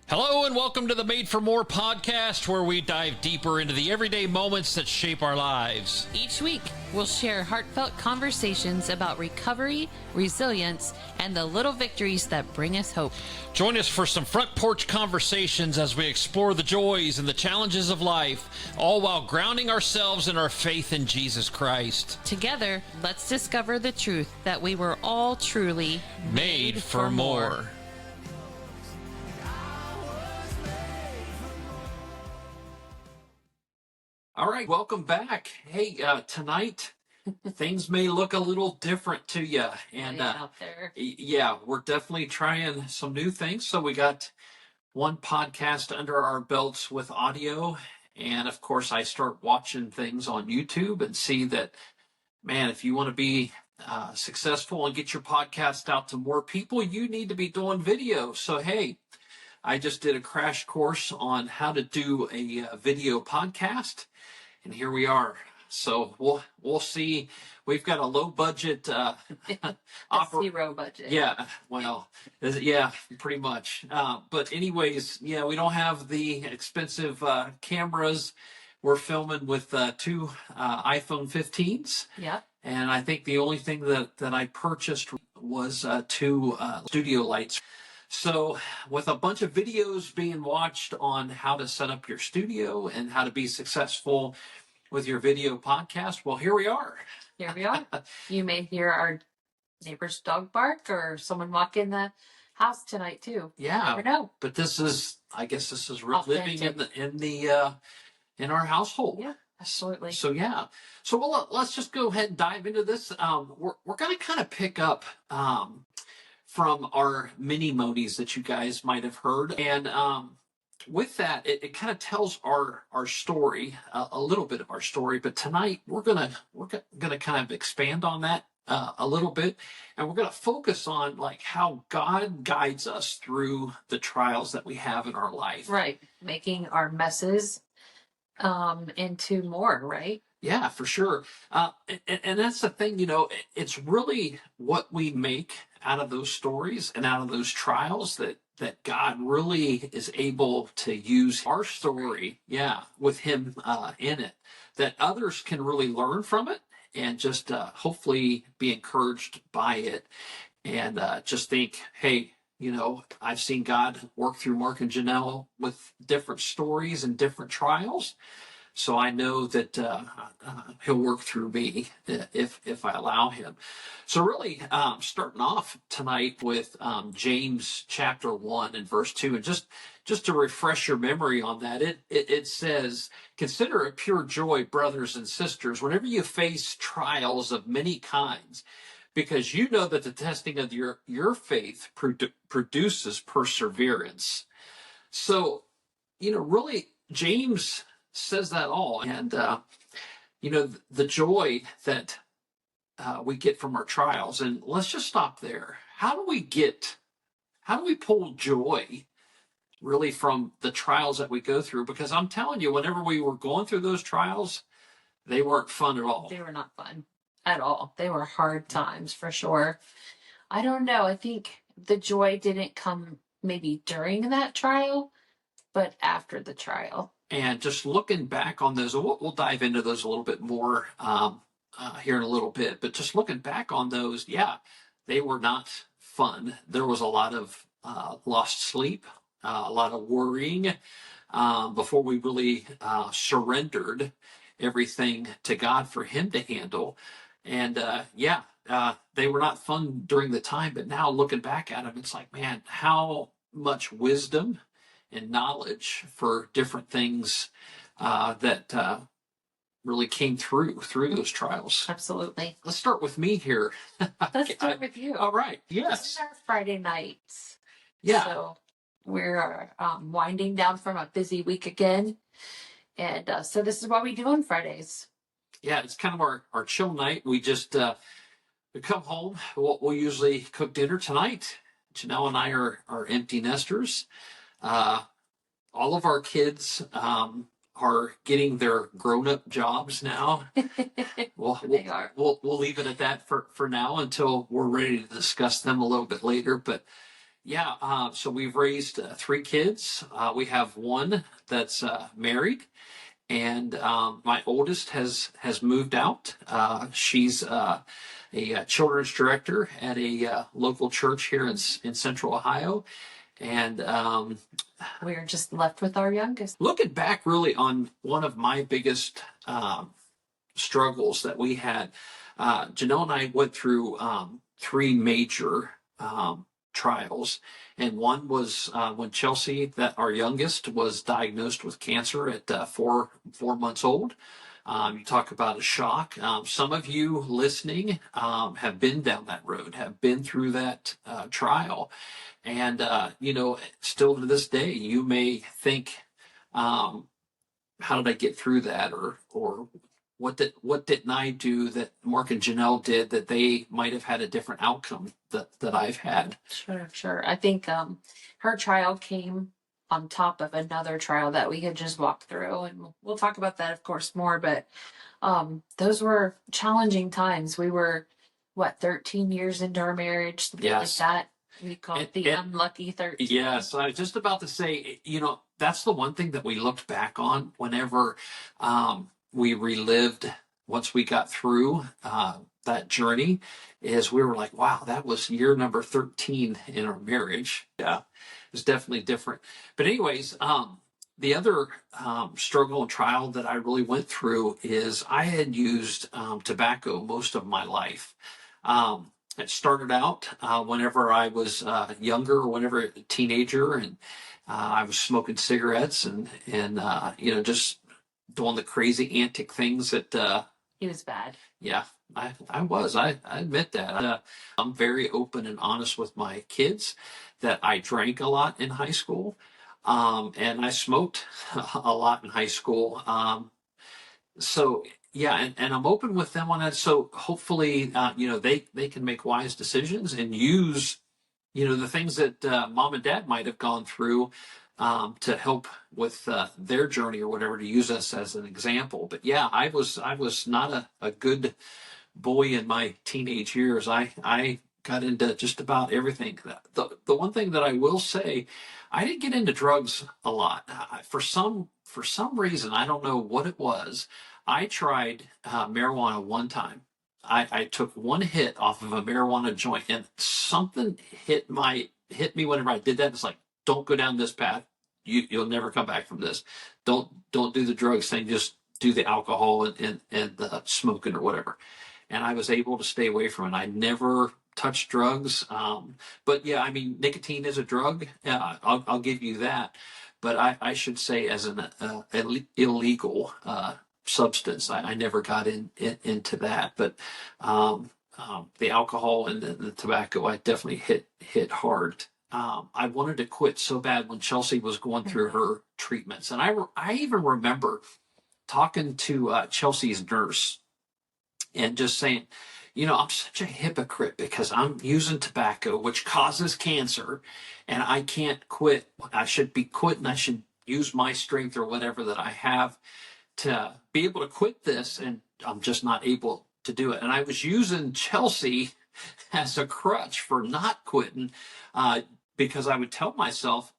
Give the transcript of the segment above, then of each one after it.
Hello and welcome to the Made for More podcast, where we dive deeper into the everyday moments that shape our lives. Each week, we'll share heartfelt conversations about recovery, resilience, and the little victories that bring us hope. Join us for some front porch conversations as we explore the joys and the challenges of life, all while grounding ourselves in our faith in Jesus Christ. Together, let's discover the truth that we were all truly Made for more. All right, welcome back. Hey, tonight things may look a little different to you, and out there. Yeah, we're definitely trying some new things. So we got one podcast under our belts with audio, and of course, I start watching things on YouTube and see that, man, if you want to be successful and get your podcast out to more people, you need to be doing video. So hey, I just did a crash course on how to do a video podcast. And here we are. So we'll see. We've got a low budget Zero budget. Yeah, well, yeah, pretty much. But anyways, yeah, we don't have the expensive cameras. We're filming with two iPhone 15s. Yeah. And I think the only thing that I purchased was two studio lights. So with a bunch of videos being watched on how to set up your studio and how to be successful with your video podcast, well, here we are. Here we are. You may hear our neighbor's dog bark or someone walk in the house tonight too. Yeah. You never know. But I guess this is real living in our household. Yeah, absolutely. So yeah. So let's just go ahead and dive into this. We're going to kind of pick up from our mini monies that you guys might have heard. And with that, it kind of tells our story, a little bit of our story. But tonight we're gonna kind of expand on that a little bit, and we're gonna focus on like how God guides us through the trials that we have in our life. Right, making our messes into more, right? Yeah, for sure. And that's the thing, it's really what we make out of those stories and out of those trials that God really is able to use our story, with him in it, that others can really learn from it and just hopefully be encouraged by it, and just think, hey, I've seen God work through Mark and Janelle with different stories and different trials. So I know that he'll work through me if I allow him. So really, starting off tonight with James chapter 1 and verse 2, and just to refresh your memory on that, it says, "Consider it pure joy, brothers and sisters, whenever you face trials of many kinds, because you know that the testing of your faith produces perseverance." So, really, James says that all. And, the joy that we get from our trials. And let's just stop there. How do we pull joy really from the trials that we go through? Because I'm telling you, whenever we were going through those trials, they weren't fun at all. They were not fun at all. They were hard times for sure. I don't know. I think the joy didn't come maybe during that trial, but after the trial. And just looking back on those, we'll dive into those a little bit more here in a little bit. But just looking back on those, they were not fun. There was a lot of lost sleep, a lot of worrying before we really surrendered everything to God for him to handle. And they were not fun during the time. But now looking back at them, it's like, man, how much wisdom and knowledge for different things that really came through those trials. Absolutely. Let's start with me here. Let's start with you. All right. Yes. This is our Friday nights. Yeah. So we're winding down from a busy week again. And so this is what we do on Fridays. Yeah, it's kind of our chill night. We just we come home. We'll usually cook dinner tonight. Janelle and I are empty nesters. All of our kids are getting their grown-up jobs now. We'll leave it at that for now until we're ready to discuss them a little bit later. But Yeah, so we've raised three kids. We have one that's married, and my oldest has moved out. She's a children's director at a local church here in Central Ohio, and We're just left with our youngest. looking back, really on one of my biggest struggles that we had. Janelle and I went through three major trials, and one was when Chelsea, that our youngest, was diagnosed with cancer at 4 months old. You talk about a shock. Some of you listening have been down that road, have been through that trial, and still to this day, you may think, how did I get through that, or what didn't I do that Mark and Janelle did that they might have had a different outcome that I've had. Sure. I think her trial came on top of another trial that we had just walked through, and we'll talk about that, of course, more. But those were challenging times. We were 13 years into our marriage, something Yes. like that. We call it the unlucky 13. Yes, I was just about to say, that's the one thing that we looked back on whenever we relived, once we got through that journey, is we were like, wow, that was year number 13 in our marriage. Yeah, it's definitely different. But anyways, the other struggle and trial that I really went through is I had used tobacco most of my life. It started out whenever I was younger, or whenever a teenager, and I was smoking cigarettes and just doing the crazy antic things that. He was bad. Yeah, I was. I admit that. I'm very open and honest with my kids that I drank a lot in high school, and I smoked a lot in high school. So yeah, and I'm open with them on that. So hopefully, they can make wise decisions and use, the things that mom and dad might have gone through to help with their journey or whatever, to use us as an example. But yeah, I was not a good boy in my teenage years. I got into just about everything. The one thing that I will say, I didn't get into drugs a lot. For some reason, I don't know what it was. I tried marijuana one time. I took one hit off of a marijuana joint, and something hit me whenever I did that. It's like, don't go down this path. You'll never come back from this. Don't do the drugs thing. Just do the alcohol and the smoking or whatever. And I was able to stay away from it. I never touched drugs. But yeah, I mean, nicotine is a drug. Yeah, I'll give you that. But I should say, as an illegal substance, I never got into that. But the alcohol and the tobacco, I definitely hit hard. I wanted to quit so bad when Chelsea was going through her treatments, and I even remember talking to Chelsea's nurse and just saying, I'm such a hypocrite because I'm using tobacco, which causes cancer, and I can't quit. I should be quitting. I should use my strength or whatever that I have to be able to quit this, and I'm just not able to do it. And I was using Chelsea as a crutch for not quitting, because I would tell myself,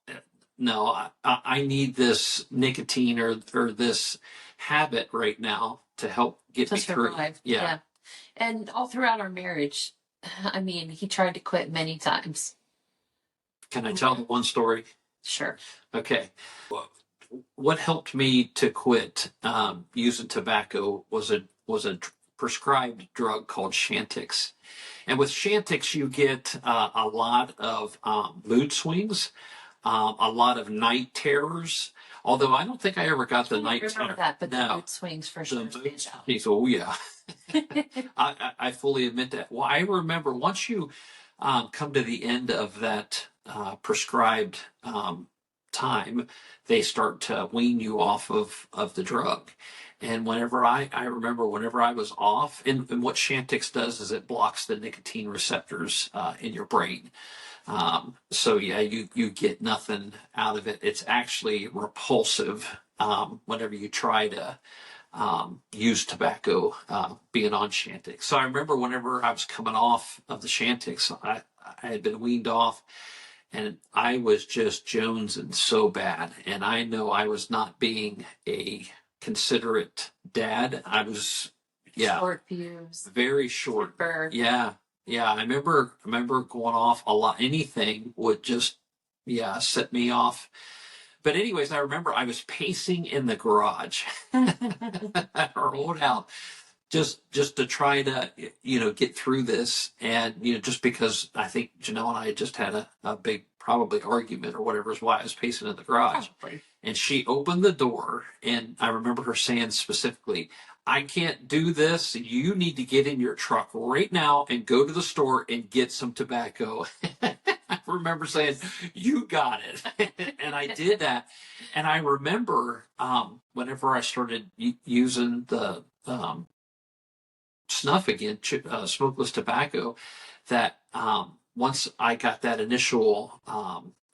no, I need this nicotine or this habit right now to help get me through. Yeah. And all throughout our marriage, I mean, he tried to quit many times. Can I tell the one story? Sure. Okay. What helped me to quit using tobacco was a prescribed drug called Chantix. And with Chantix, you get a lot of mood swings, a lot of night terrors. Although I don't think I ever got the night terror. That, but no, the mood swings for sure. The mood swings, oh yeah. I fully admit that. Well, I remember once you come to the end of that prescribed time, they start to wean you off of the drug. And whenever I remember whenever I was off, and what Chantix does is it blocks the nicotine receptors in your brain. So yeah, you get nothing out of it. It's actually repulsive whenever you try to use tobacco being on Chantix. So I remember whenever I was coming off of the Chantix, I had been weaned off, and I was just jonesing so bad. And I know I was not being a considerate dad. I was, yeah, Short fuse. very short. Super. Yeah, yeah. I remember going off a lot. Anything would just, yeah, set me off. But anyways, I remember I was pacing in the garage at our old house, just to try to get through this, and just because I think Janelle and I had just had a big probably argument or whatever is why I was pacing in the garage. Probably. And she opened the door, and I remember her saying specifically, I can't do this. You need to get in your truck right now and go to the store and get some tobacco. I remember saying, you got it. And I did that. And I remember whenever I started using the snuff again, smokeless tobacco, that once I got that initial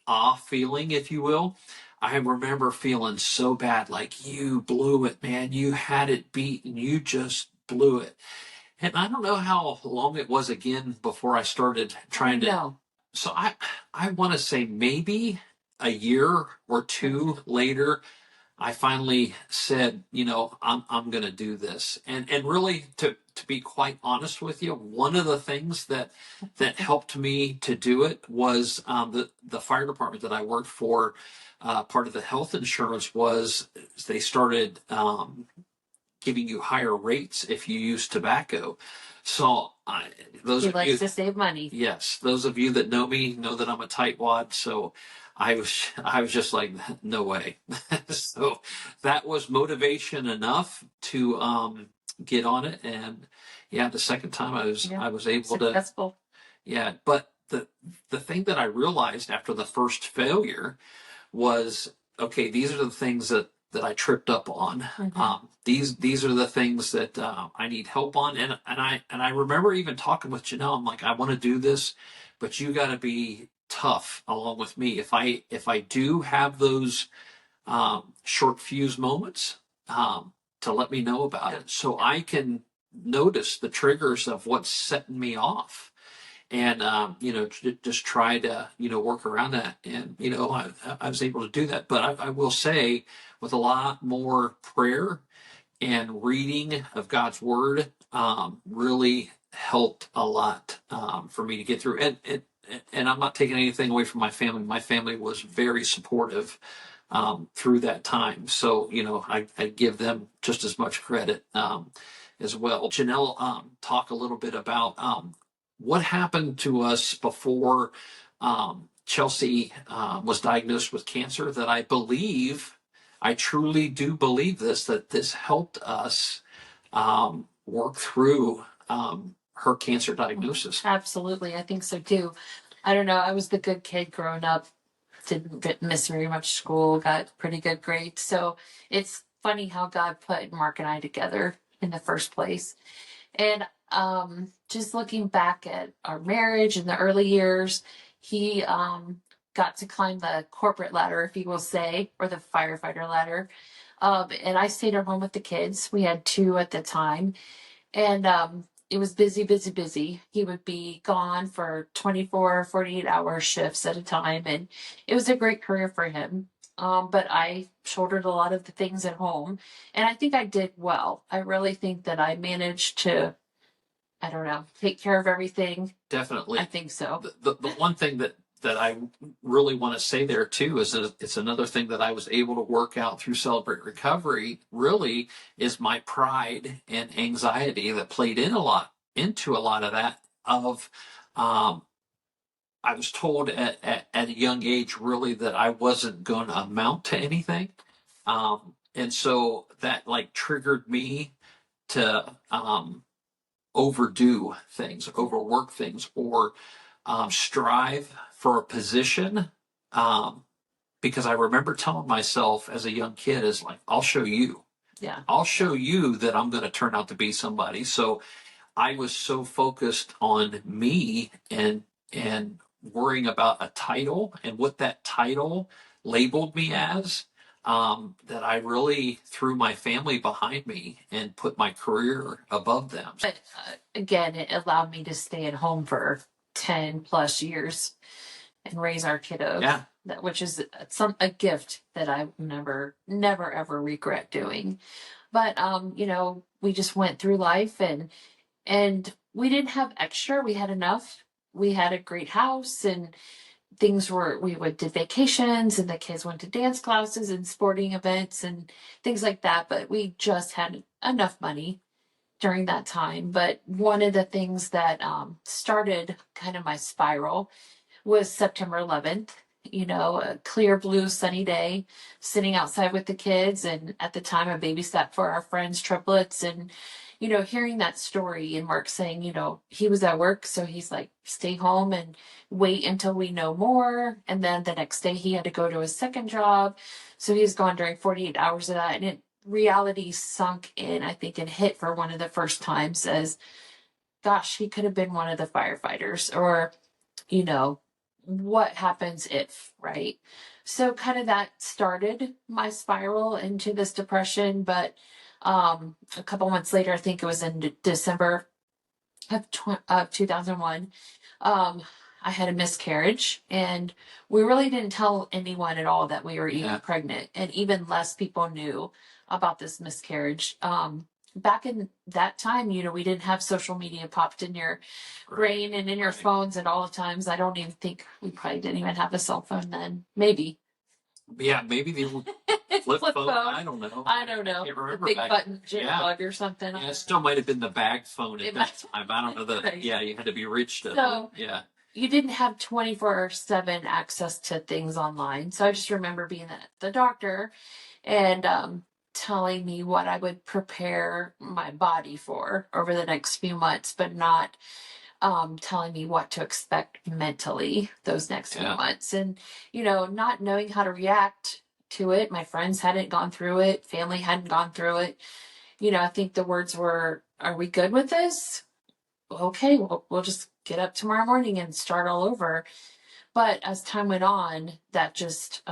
off feeling, if you will, I remember feeling so bad, like you blew it, man. You had it beat and you just blew it. And I don't know how long it was again before I started trying to. No. So I want to say maybe a year or two later, I finally said, I'm going to do this. And really, to be quite honest with you, one of the things that helped me to do it was the fire department that I worked for. Part of the health insurance was they started giving you higher rates if you use tobacco. So those He of likes you, to save money. yes, those of you that know me know that I'm a tightwad. So I was just like, no way. So that was motivation enough to get on it. And yeah, the second time Yeah. I was able to, Successful. yeah. But the thing that I realized after the first failure was, okay, these are the things that I tripped up on. These are the things that I need help on. And I remember even talking with Janelle. I'm like, I want to do this, but you got to be tough along with me. If I do have those short fuse moments, to let me know about it, so I can notice the triggers of what's setting me off, and just try to work around that. And I was able to do that. But I will say, with a lot more prayer and reading of God's word, really helped a lot for me to get through. And I'm not taking anything away from my family. My family was very supportive through that time. So I give them just as much credit as well. Janelle, talk a little bit about what happened to us before Chelsea was diagnosed with cancer. That I truly do believe that this helped us work through her cancer diagnosis. Absolutely. I think so too. I don't know. I was the good kid growing up, didn't miss very much school, got pretty good grades. So it's funny how God put Mark and I together in the first place. And just looking back at our marriage in the early years, he got to climb the corporate ladder, if you will say, or the firefighter ladder. And I stayed at home with the kids. We had two at the time. And it was busy, busy, busy. He would be gone for 24, 48-hour shifts at a time. And it was a great career for him. But I shouldered a lot of the things at home. And I think I did well. I really think that I managed to, I don't know, take care of everything. Definitely. I think so. The one thing that I really want to say there too is that it's another thing that I was able to work out through Celebrate Recovery, really, is my pride and anxiety that played into a lot of that. I was told at a young age, really, that I wasn't going to amount to anything. And so that like triggered me to overdo things, overwork things, or strive for a position. Because I remember telling myself as a young kid, is like, I'll show you. Yeah. I'll show you that I'm going to turn out to be somebody. So I was so focused on me and worrying about a title and what that title labeled me as, that I really threw my family behind me and put my career above them. But again, it allowed me to stay at home for 10 plus years. and raise our kiddos. Yeah. Which is a gift that I never ever regret doing. But we just went through life, and we didn't have extra. We had enough. We had a great house, and we would did vacations, and the kids went to dance classes and sporting events and things like that. But we just had enough money during that time. But one of the things that started kind of my spiral was September 11th. A clear blue sunny day, sitting outside with the kids, and at the time I babysat for our friends triplets, and hearing that story, and Mark saying, he was at work, so he's like, stay home and wait until we know more. And then the next day he had to go to his second job, so he was gone during 48 hours of that. And reality sunk in, I think, and hit for one of the first times as, gosh, he could have been one of the firefighters, or what happens if, right? So kind of that started my spiral into this depression. But a couple months later, I think it was in December of 2001, I had a miscarriage, and we really didn't tell anyone at all that we were even pregnant, and even less people knew about this miscarriage. Back in that time, we didn't have social media popped in your brain and in your phones at all times. I don't even think we probably didn't even have a cell phone then. Maybe. Yeah, maybe the flip phone. I don't know. I don't know. Can't remember. The big button jitterbug or something. Yeah, it still might have been the bag phone at that time. I don't know you had to be rich to. So, you didn't have 24/7 access to things online. So I just remember being at the doctor and telling me what I would prepare my body for over the next few months, but not telling me what to expect mentally those next few months. And, not knowing how to react to it. My friends hadn't gone through it. Family hadn't gone through it. I think the words were, are we good with this? Okay, we'll just get up tomorrow morning and start all over. But as time went on, that just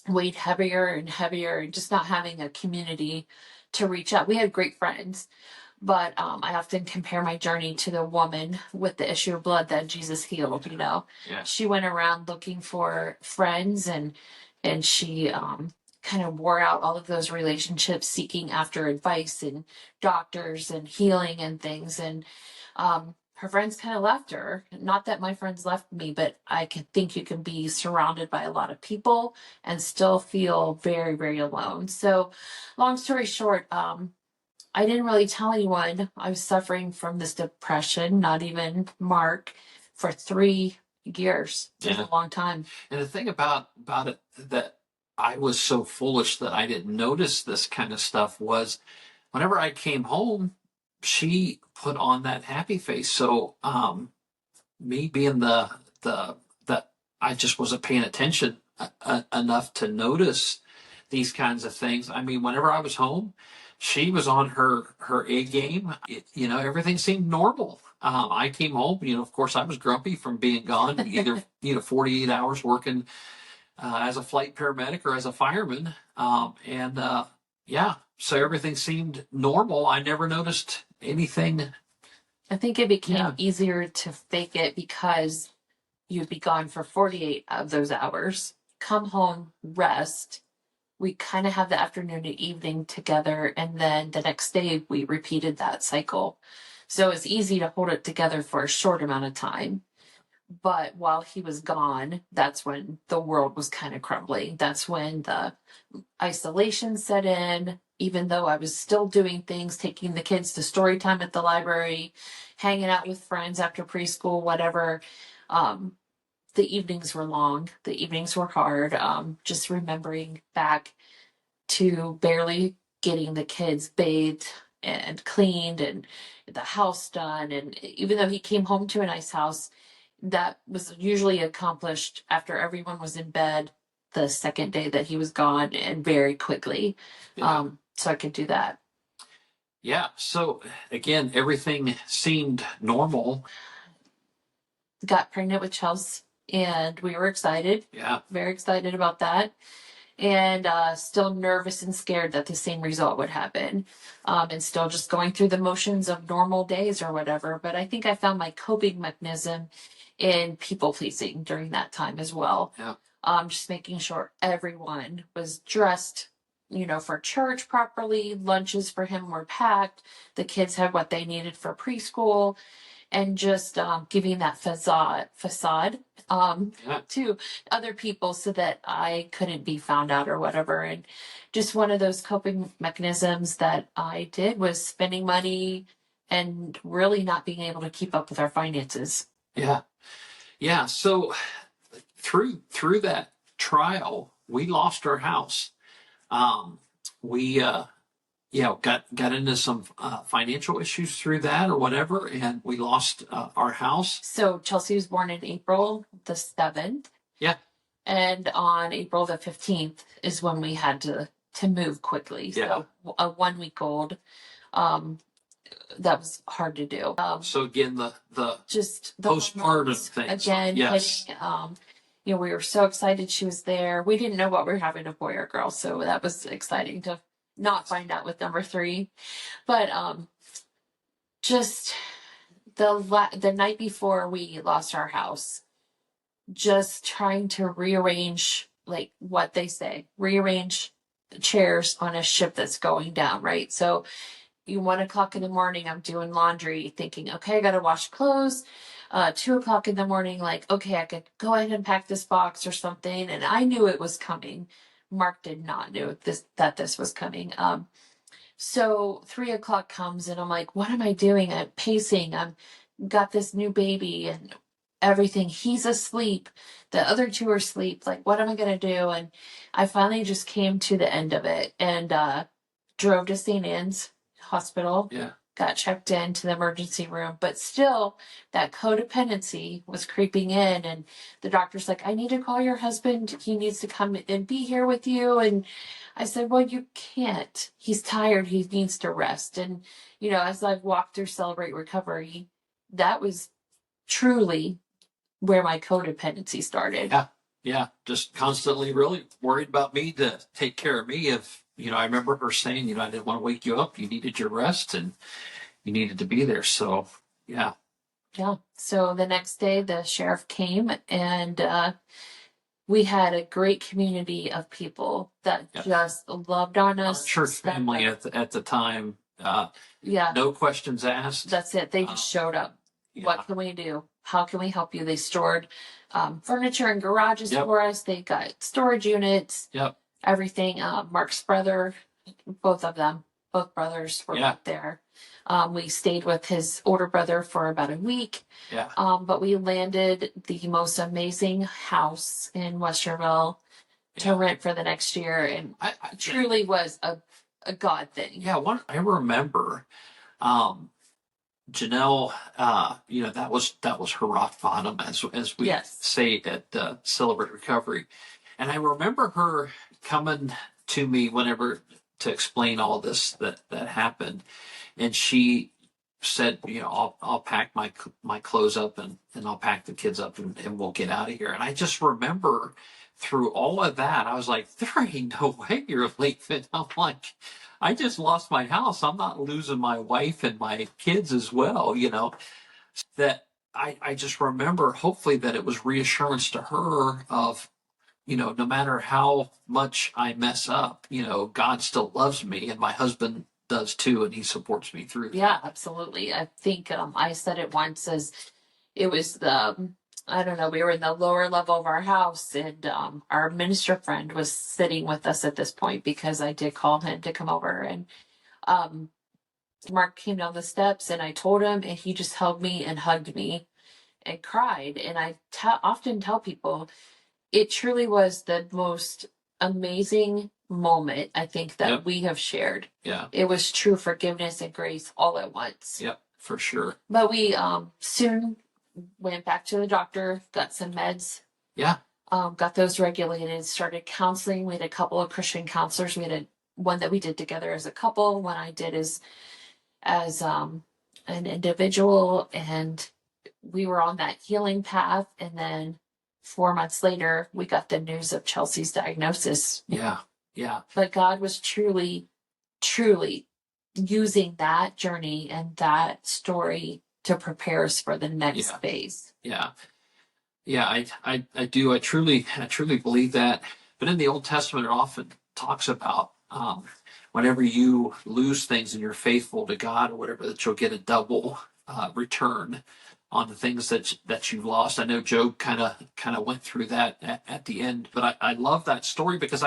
weighed heavier and heavier, just not having a community to reach out. We had great friends, but I often compare my journey to the woman with the issue of blood that Jesus healed. She went around looking for friends, and she kind of wore out all of those relationships, seeking after advice and doctors and healing and things. And her friends kind of left her. Not that my friends left me, but I think you can be surrounded by a lot of people and still feel very, very alone. So long story short, I didn't really tell anyone I was suffering from this depression, not even Mark, for 3 years. It's a long time. And the thing about it that I was so foolish that I didn't notice this kind of stuff was whenever I came home, she put on that happy face. So me being the I just wasn't paying attention enough to notice these kinds of things. I mean, whenever I was home, she was on her A game. Everything seemed normal. I came home, of course I was grumpy from being gone, either 48 hours working as a flight paramedic or as a fireman. So everything seemed normal. I never noticed anything. I think it became easier to fake it because you'd be gone for 48 of those hours, come home, rest. We kind of have the afternoon and evening together, and then the next day we repeated that cycle. So it's easy to hold it together for a short amount of time. But while he was gone, that's when the world was kind of crumbling. That's when the isolation set in, even though I was still doing things, taking the kids to story time at the library, hanging out with friends after preschool, whatever. The evenings were long. The evenings were hard. Just remembering back to barely getting the kids bathed and cleaned and the house done. And even though he came home to a nice house, that was usually accomplished after everyone was in bed the second day that he was gone, and very quickly. So I could do that. Yeah. So again, everything seemed normal. Got pregnant with Chelsea, and we were excited. Yeah. Very excited about that. And still nervous and scared that the same result would happen. And still just going through the motions of normal days or whatever. But I think I found my coping mechanism in people pleasing during that time as well. Yeah. Just making sure everyone was dressed, for church properly. Lunches for him were packed. The kids had what they needed for preschool, and just giving that facade to other people so that I couldn't be found out or whatever. And just one of those coping mechanisms that I did was spending money and really not being able to keep up with our finances. Yeah. Yeah. So through that trial, we lost our house. We got into some financial issues through that or whatever, and we lost our house. So Chelsea was born in April the 7th. Yeah. And on April the 15th is when we had to move quickly. Yeah. So a 1 week old, that was hard to do. So again, the just the postpartum things. Again, yes. hitting, we were so excited she was there. We didn't know what we were having, a boy or girl, so that was exciting to not find out with number 3. But just the night before we lost our house, just trying to rearrange, like what they say, rearrange chairs on a ship that's going down, right? So 1 o'clock in the morning, I'm doing laundry, thinking, okay, I gotta wash clothes. 2 o'clock in the morning, like, okay, I could go ahead and pack this box or something. And I knew it was coming. Mark did not know that this was coming. So 3 o'clock comes and I'm like, what am I doing? I'm pacing. I'm got this new baby and everything. He's asleep. The other 2 are asleep. Like, what am I gonna do? And I finally just came to the end of it and drove to St. Anne's Hospital. Yeah. Got checked into the emergency room, but still that codependency was creeping in. And the doctor's like, I need to call your husband. He needs to come and be here with you. And I said, well, you can't. He's tired. He needs to rest. And, as I've walked through Celebrate Recovery, that was truly where my codependency started. Yeah. Yeah. Just constantly really worried about me to take care of me. I remember her saying, I didn't want to wake you up. You needed your rest and you needed to be there. So, yeah. Yeah. So the next day, the sheriff came and we had a great community of people that just loved on us. Our church family at the time. No questions asked. That's it. They just showed up. Yeah. What can we do? How can we help you? They stored furniture in garages for us. They got storage units. Yep. Everything. Mark's brother, both brothers were there. We stayed with his older brother for about a week. Yeah. But we landed the most amazing house in Westerville to rent for the next year. And I truly was a God thing. Yeah. I remember, Janelle, that was her rock bottom, as we say at Celebrate Recovery. And I remember her coming to me whenever to explain all this that happened. And she said, I'll pack my clothes up and I'll pack the kids up and we'll get out of here. And I just remember through all of that, I was like, there ain't no way you're leaving. I'm like, I just lost my house. I'm not losing my wife and my kids as well, that I just remember hopefully that it was reassurance to her of, no matter how much I mess up, God still loves me and my husband does too, and he supports me through that. Yeah, absolutely. I think I said it once as it was we were in the lower level of our house and our minister friend was sitting with us at this point because I did call him to come over and Mark came down the steps and I told him and he just held me and hugged me and cried. And I often tell people it truly was the most amazing moment I think that we have shared. Yeah. It was true forgiveness and grace all at once. Yep, for sure. But we soon went back to the doctor, got some meds. Yeah. Got those regulated, started counseling. We had a couple of Christian counselors. We had one that we did together as a couple, one I did as an individual, and we were on that healing path. And then 4 months later, we got the news of Chelsea's diagnosis. Yeah. Yeah. But God was truly, truly using that journey and that story to prepare us for the next phase. Yeah. Yeah, I do. I truly believe that. But in the Old Testament, it often talks about whenever you lose things and you're faithful to God or whatever, that you'll get a double return on the things that you've lost. I know Job kind of went through that at the end, but I love that story because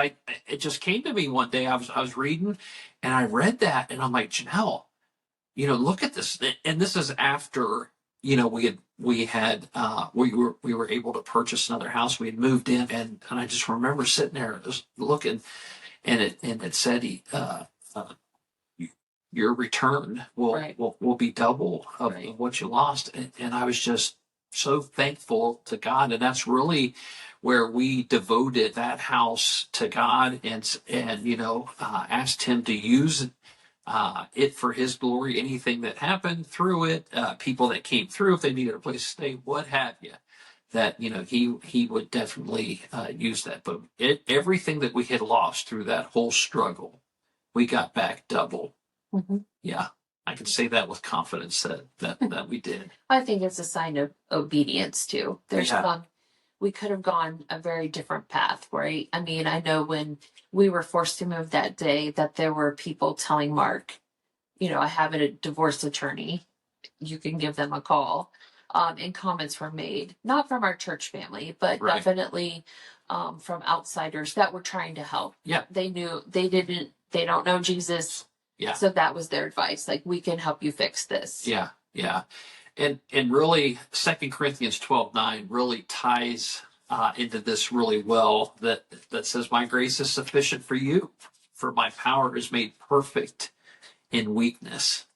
it just came to me one day. I was reading, and I read that, and I'm like, Janelle, look at this. And this is after, we were able to purchase another house. We had moved in, and I just remember sitting there just looking, and it said, uh, your return will, Right. will be double Right. of what you lost. And I was just so thankful to God. And that's really where we devoted that house to God, and asked him to use it for his glory. Anything that happened through it, people that came through, if they needed a place to stay, what have you, that he would definitely use that. But everything that we had lost through that whole struggle, we got back double. Mm-hmm. Yeah, I can say that with confidence that we did. I think it's a sign of obedience too. Yeah. We could have gone a very different path, right? I mean, I know when we were forced to move that day that there were people telling Mark, I have a divorce attorney. You can give them a call. And comments were made, not from our church family, but Right. definitely from outsiders that were trying to help. Yeah. They don't know Jesus. Yeah. So that was their advice. Like, we can help you fix this. Yeah. Yeah. And really, 2 Corinthians 12:9 really ties into this really well. That says, "My grace is sufficient for you, for my power is made perfect in weakness."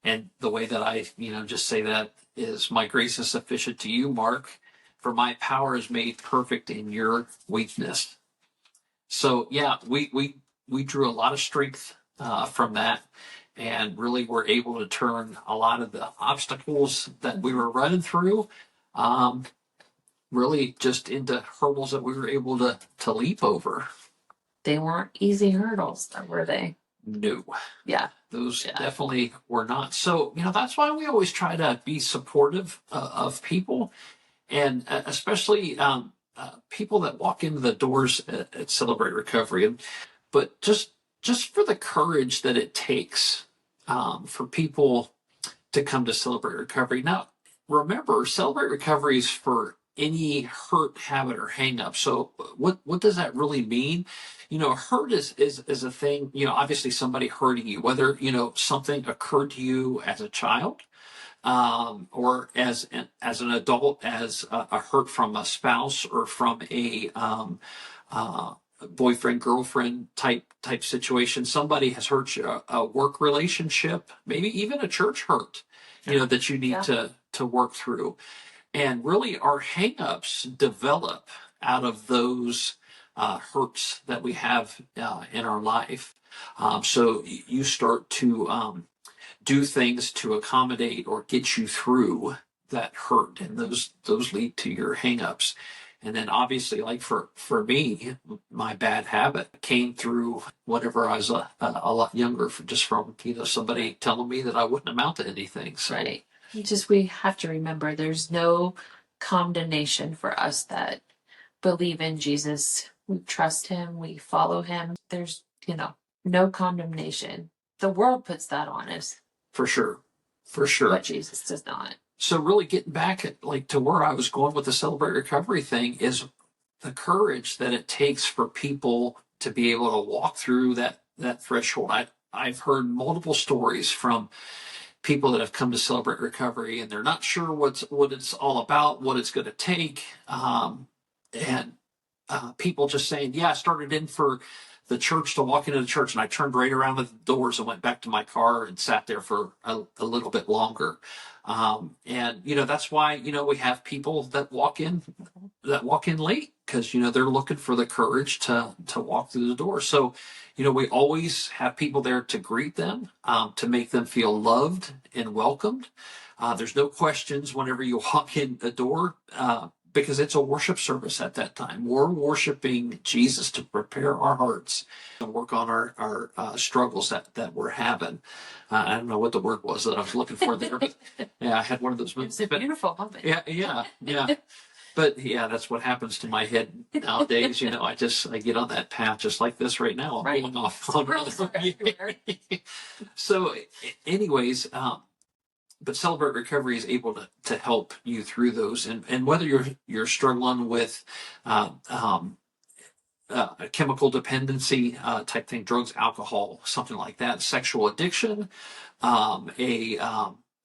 And the way that I, just say that is, "My grace is sufficient to you, Mark, for my power is made perfect in your weakness." So yeah, we drew a lot of strength from that, and really were able to turn a lot of the obstacles that we were running through, um, really just into hurdles that we were able to leap over. They weren't easy hurdles, were they? No. Yeah. Those definitely were not. So, that's why we always try to be supportive of people, and especially people that walk into the doors at Celebrate Recovery. But just for the courage that it takes for people to come to Celebrate Recovery. Now, remember, Celebrate Recovery is for any hurt, habit, or hang up. So what does that really mean? Hurt is a thing, obviously somebody hurting you, whether, something occurred to you as a child, or as an adult, as a hurt from a spouse, or from a boyfriend girlfriend type situation. Somebody has hurt you, a work relationship, maybe even a church hurt, that you need to work through. And really, our hangups develop out of those hurts that we have in our life. So you start to do things to accommodate or get you through that hurt, and those lead to your hangups. And then obviously, like for me, my bad habit came through whenever I was a lot younger, just from somebody telling me that I wouldn't amount to anything. So. Right. We have to remember there's no condemnation for us that believe in Jesus. We trust him, we follow him. There's, no condemnation. The world puts that on us. For sure. For sure. But Jesus does not. So really getting back to where I was going with the Celebrate Recovery thing is the courage that it takes for people to be able to walk through that threshold. I've heard multiple stories from people that have come to Celebrate Recovery, and they're not sure what it's all about, what it's going to take, and people just saying, "Yeah, I started in for the church, to walk into the church, and I turned right around at the doors and went back to my car and sat there for a little bit longer." And that's why we have people that walk in late, because they're looking for the courage to walk through the door. So we always have people there to greet them, to make them feel loved and welcomed. There's no questions whenever you walk in the door, because it's a worship service at that time. We're worshiping Jesus to prepare our hearts and work on our struggles that we're having. I don't know what the word was that I was looking for there, but yeah, I had one of those moments. It's a beautiful moment. Yeah. But yeah, that's what happens to my head nowadays. I get on that path just like this right now. I'm Right. going off on Squirrels are everywhere. So, anyways, but Celebrate Recovery is able to help you through those, and whether you're struggling with a chemical dependency type thing, drugs, alcohol, something like that, sexual addiction, a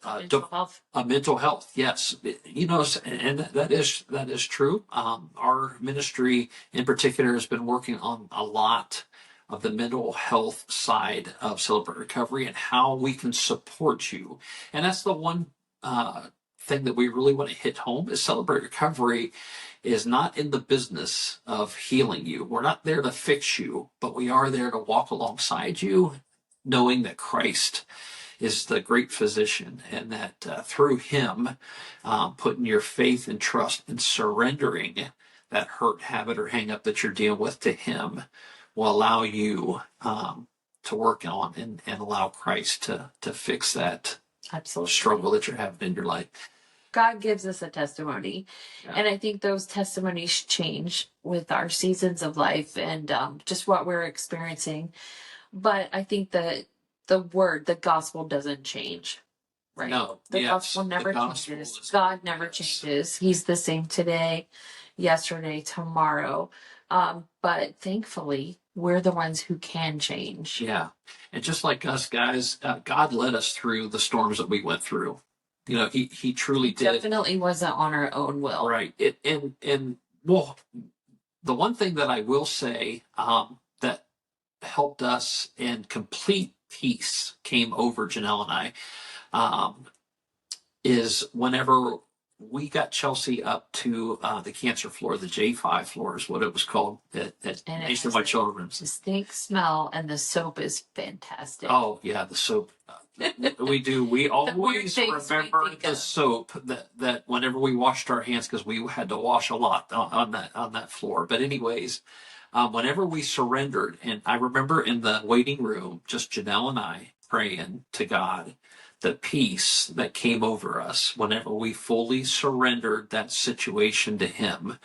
Mental health. mental health, yes, and that is true. Our ministry in particular has been working on a lot of the mental health side of Celebrate Recovery and how we can support you. And that's the one thing that we really want to hit home is Celebrate Recovery is not in the business of healing you. We're not there to fix you, but we are there to walk alongside you, knowing that Christ is the great physician, and that through him, putting your faith and trust and surrendering that hurt, habit, or hang up that you're dealing with to him will allow you to work on and allow Christ to fix that Absolutely. struggle that you're having in your life. God gives us a testimony. Yeah. And I think those testimonies change with our seasons of life and just what we're experiencing. But I think that the gospel doesn't change. Right? No, the yes, gospel never changes. God never changes. He's the same today, yesterday, tomorrow. But thankfully, we're the ones who can change. Yeah. And just like us guys, God led us through the storms that we went through. He truly did. Definitely wasn't on our own will. Right. And well, the one thing that I will say that helped us and complete peace came over Janelle and I is whenever we got Chelsea up to the cancer floor, the J5 floor is what it was called at Nationwide Children's. Distinct smell, and the soap is fantastic. Oh yeah, the soap. We do. We always remember the soap that whenever we washed our hands, because we had to wash a lot on that floor. But anyways, whenever we surrendered, and I remember in the waiting room, just Janelle and I praying to God, the peace that came over us whenever we fully surrendered that situation to him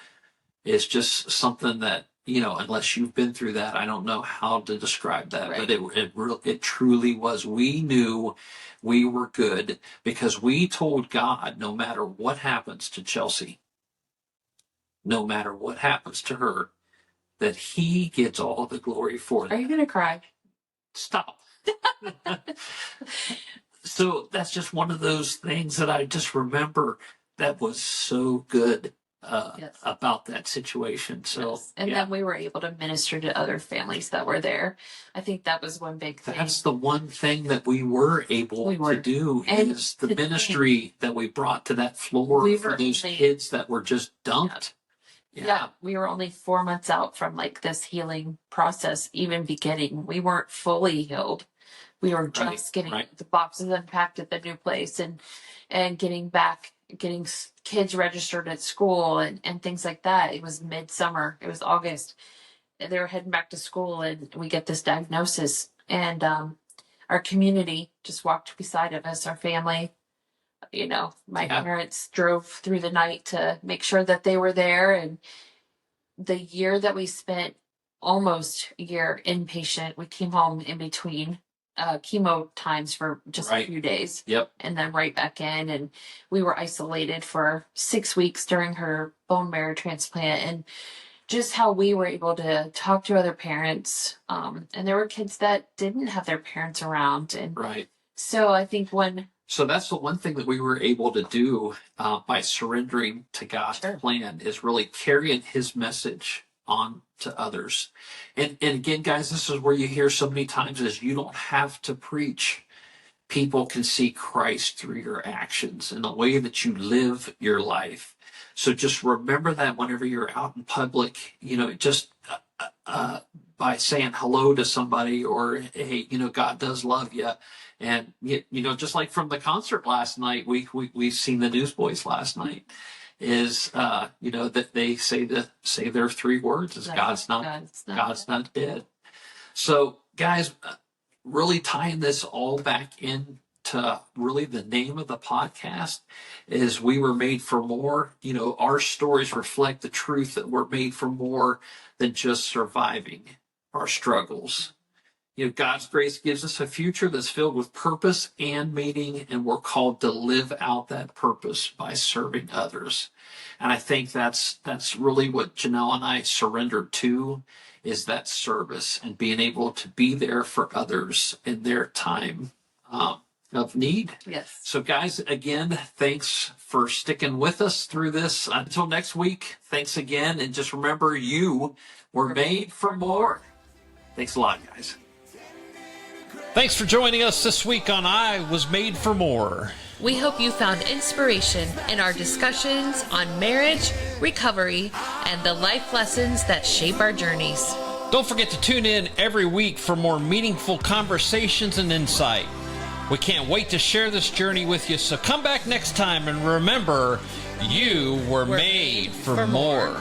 is just something that, unless you've been through that, I don't know how to describe that. Right. But it truly was. We knew we were good because we told God, no matter what happens to Chelsea, no matter what happens to her, that he gets all the glory for that. Are you going to cry? Stop. So that's just one of those things that I just remember that was so good yes. about that situation. So, yes. And then we were able to minister to other families that were there. I think that was one big thing. That's the one thing that we were able to do is the ministry that we brought to that floor for those kids that were just dumped. Yeah, we were only 4 months out from like this healing process even beginning. We weren't fully healed. We were just getting the boxes unpacked at the new place and getting kids registered at school and things like that. It was midsummer. It was August. They were heading back to school and we get this diagnosis. And our community just walked beside of us, our family. My parents drove through the night to make sure that they were there. And the year that we spent, almost a year inpatient, we came home in between chemo times for just a few days. Yep. And then right back in, and we were isolated for 6 weeks during her bone marrow transplant. And just how we were able to talk to other parents. And there were kids that didn't have their parents around. And so I think so that's the one thing that we were able to do by surrendering to God's plan is really carrying his message on to others. And again, guys, this is where you hear so many times is you don't have to preach. People can see Christ through your actions and the way that you live your life. So just remember that whenever you're out in public, just by saying hello to somebody or, hey, God does love you. And, just like from the concert last night, we've seen the Newsboys last night is, that they say their 3 words is God's not dead. So guys, really tying this all back in to really the name of the podcast is We Were Made for More. You know, our stories reflect the truth that we're made for more than just surviving our struggles. You know, God's grace gives us a future that's filled with purpose and meaning, and we're called to live out that purpose by serving others. And I think that's really what Janelle and I surrendered to, is that service and being able to be there for others in their time of need. Yes. So guys, again, thanks for sticking with us through this. Until next week, thanks again. And just remember, you were made for more. Thanks a lot, guys. Thanks for joining us this week on I Was Made for More. We hope you found inspiration in our discussions on marriage, recovery, and the life lessons that shape our journeys. Don't forget to tune in every week for more meaningful conversations and insight. We can't wait to share this journey with you, so come back next time and remember, you were made for more.